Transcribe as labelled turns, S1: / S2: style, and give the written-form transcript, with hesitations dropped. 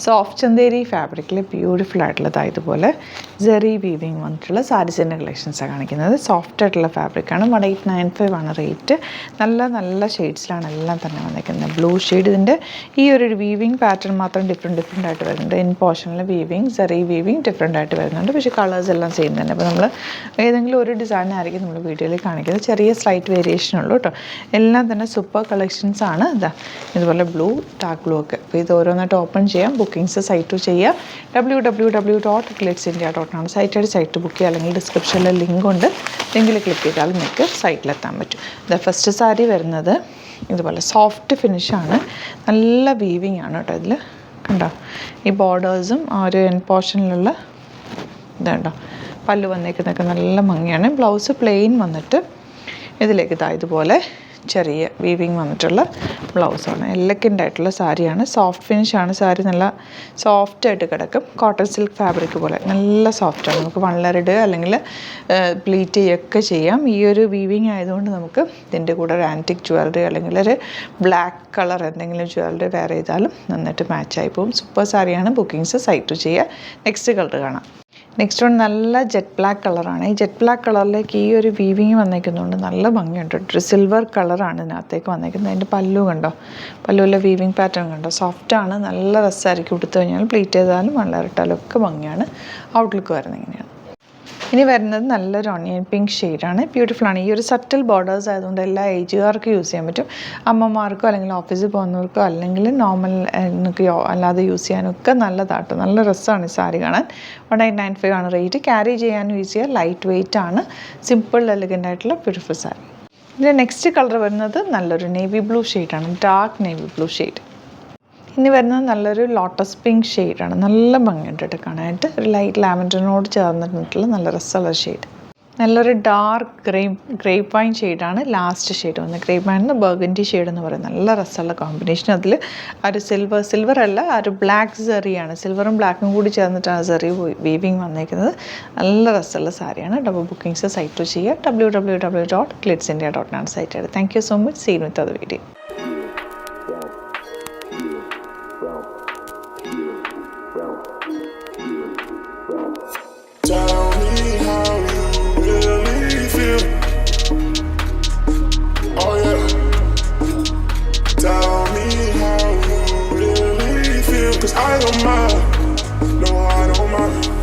S1: Soft Chanderi ഫാബ്രിക്കിൽ beautiful ആയിട്ടുള്ളത് ഇതുപോലെ ജെറി വീവിങ് വന്നിട്ടുള്ള സാരീസിൻ്റെ കളക്ഷൻസാണ് കാണിക്കുന്നത്. സോഫ്റ്റ് ആയിട്ടുള്ള ഫാബ്രിക്കാണ്. 1895 ആണ് റേറ്റ്. നല്ല നല്ല ഷെയ്ഡ്സിലാണ് എല്ലാം തന്നെ വന്നിരിക്കുന്നത്. ബ്ലൂ ഷെയ്ഡ്, ഇതിൻ്റെ ഈ ഒരു വീവിങ് പാറ്റേൺ മാത്രം ഡിഫറെൻ്റ് ആയിട്ട് വരുന്നുണ്ട്. ഇൻ പോർഷനിൽ വീവിങ്, ജെറി വീവിങ് ഡിഫറെൻ്റ് ആയിട്ട് വരുന്നുണ്ട്. പക്ഷേ കളേഴ്സ് എല്ലാം സെയിം തന്നെ. അപ്പോൾ നമ്മൾ ഏതെങ്കിലും ഒരു ഡിസൈനായിരിക്കും നമ്മൾ വീഡിയോയിൽ കാണിക്കുന്നത്. ചെറിയ സ്ലൈറ്റ് വേരിയേഷൻ ഉള്ളൂ കേട്ടോ. എല്ലാം തന്നെ സൂപ്പർ കളക്ഷൻസ് ആണ്. ഇതുപോലെ ബ്ലൂ, ഡാർക്ക് ബ്ലൂ ഒക്കെ. അപ്പോൾ ഇത് ഓരോന്നായിട്ട് ഓപ്പൺ ചെയ്യാം. ബുക്കിംഗ്സ് സൈറ്റ് ചെയ്യുക. www.glitzindia.com ആണ് സൈറ്റ് ബുക്ക് ചെയ്യുക. അല്ലെങ്കിൽ ഡിസ്ക്രിപ്ഷനിൽ ലിങ്ക് ഉണ്ട്. ലിങ്കിൽ ക്ലിക്ക് ചെയ്താൽ നിങ്ങൾക്ക് സൈറ്റിലെത്താൻ പറ്റും. ഫസ്റ്റ് സാരി വരുന്നത് ഇതുപോലെ സോഫ്റ്റ് ഫിനിഷാണ്. നല്ല വീവിങ് ആണ് കേട്ടോ. ഇതിൽ കണ്ടോ ഈ ബോർഡേഴ്സും ആ ഒരു എൻ പോർഷനിലുള്ള ഇതുണ്ടോ പല്ല് വന്നേക്കുന്നതൊക്കെ നല്ല ഭംഗിയാണ്. ബ്ലൗസ് പ്ലെയിൻ വന്നിട്ട് ഇതിലേക്ക് ഇതുപോലെ ചെറിയ വീവിങ് വന്നിട്ടുള്ള ബ്ലൗസാണ്. എലഗൻ്റ് ആയിട്ടുള്ള സാരിയാണ്. സോഫ്റ്റ് ഫിനിഷാണ്. സാരി നല്ല സോഫ്റ്റായിട്ട് കിടക്കും. കോട്ടൺ സിൽക്ക് ഫാബ്രിക് പോലെ നല്ല സോഫ്റ്റാണ്. നമുക്ക് വള്ളരിടുക അല്ലെങ്കിൽ പ്ലീറ്റ് ചെയ്യുകയൊക്കെ ചെയ്യാം. ഈ ഒരു വീവിങ് ആയതുകൊണ്ട് നമുക്ക് ഇതിൻ്റെ കൂടെ ഒരു ആൻറ്റിക് ജ്വല്ലറി അല്ലെങ്കിൽ ഒരു ബ്ലാക്ക് കളർ എന്തെങ്കിലും ജ്വല്ലറി വെയർ ചെയ്താലും നന്നായിട്ട് മാച്ചായി പോകും. സൂപ്പർ സാരിയാണ്. ബുക്കിങ്സ് സൈറ്റ് ചെയ്യുക. നെക്സ്റ്റ് കളർ കാണാം. നെക്സ്റ്റ് വൺ നല്ല ജെറ്റ് ബ്ലാക്ക് കളറാണ്. ഈ ജെറ്റ് ബ്ലാക്ക് കളറിലേക്ക് ഈ ഒരു വീവിങ് വന്നേക്കുന്നതുകൊണ്ട് നല്ല ഭംഗിയുണ്ട്. ഒരു സിൽവർ കളറാണ് ഇതിനകത്തേക്ക് വന്നേക്കുന്നത്. അതിൻ്റെ പല്ലു കണ്ടോ, പല്ലുവിലെ വീവിങ് പാറ്റേൺ കണ്ടോ, സോഫ്റ്റാണ്. നല്ല രസമായിരിക്കും ഉടുത്തു കഴിഞ്ഞാൽ. പ്ലീറ്റ് ചെയ്താലും വള്ളറിട്ടാലും ഒക്കെ ഭംഗിയാണ്. ഔട്ട്ലുക്ക് വരുന്നത് ഇങ്ങനെയാണ്. ഇനി വരുന്നത് നല്ലൊരു ഓണിയൻ പിങ്ക് ഷെയ്ഡാണ്. ബ്യൂട്ടിഫുള്ളാണ്. ഈ ഒരു സട്ടിൽ ബോർഡേഴ്സ് ആയതുകൊണ്ട് എല്ലാ ഏജുകാർക്കും യൂസ് ചെയ്യാൻ പറ്റും. അമ്മമാർക്കോ അല്ലെങ്കിൽ ഓഫീസിൽ പോകുന്നവർക്കോ അല്ലെങ്കിൽ നോർമൽ അല്ലാതെ യൂസ് ചെയ്യാനൊക്കെ നല്ലതാട്ടോ. നല്ല രസമാണ് ഈ സാരി കാണാൻ. 1895 ആണ് റേറ്റ്. ക്യാരി ചെയ്യാനും ഈസിയാണ്. ലൈറ്റ് വെയ്റ്റ് ആണ്. സിമ്പിൾ എലഗൻ്റ് ആയിട്ടുള്ള ബ്യൂട്ടിഫുൾ സാരി. ഇതിൻ്റെ നെക്സ്റ്റ് കളർ വരുന്നത് നല്ലൊരു നേവി ബ്ലൂ ഷെയ്ഡാണ്. Dark navy blue shade. ഇനി വരുന്നത് നല്ലൊരു ലോട്ടസ് പിങ്ക് ഷെയ്ഡാണ്. നല്ല ഭംഗിയുണ്ട് കേട്ടോ കാണാനായിട്ട്. ഒരു ലൈറ്റ് ലാവൻഡറിനോട് ചേർന്നിട്ടുള്ള നല്ല രസമുള്ള ഷെയ്ഡ്. നല്ലൊരു ഡാർക്ക് ഗ്രേപ്പ് വൈൻ ഷെയ്ഡാണ് ലാസ്റ്റ് ഷെയ്ഡ് വന്നത്. ഗ്രേപ്പ് വൈൻ ബർഗൻഡി ഷെയ്ഡ് എന്ന് പറയുന്നത് നല്ല രസമുള്ള കോമ്പിനേഷൻ. അതിൽ ആ ഒരു സിൽവർ അല്ല, ആ ഒരു ബ്ലാക്ക് സെറിയാണ്. സിൽവറും ബ്ലാക്കും കൂടി ചേർന്നിട്ടാണ് സെറി വീവിങ് വന്നേക്കുന്നത്. നല്ല രസമുള്ള സാരിയാണ്. ഡബിൾ ബുക്കിങ്സ് സൈറ്റ് ചെയ്യുക. www.glitzindia.com ആണ് site. Thank you so much. See you with other video.
S2: Cause I don't mind, no I don't mind.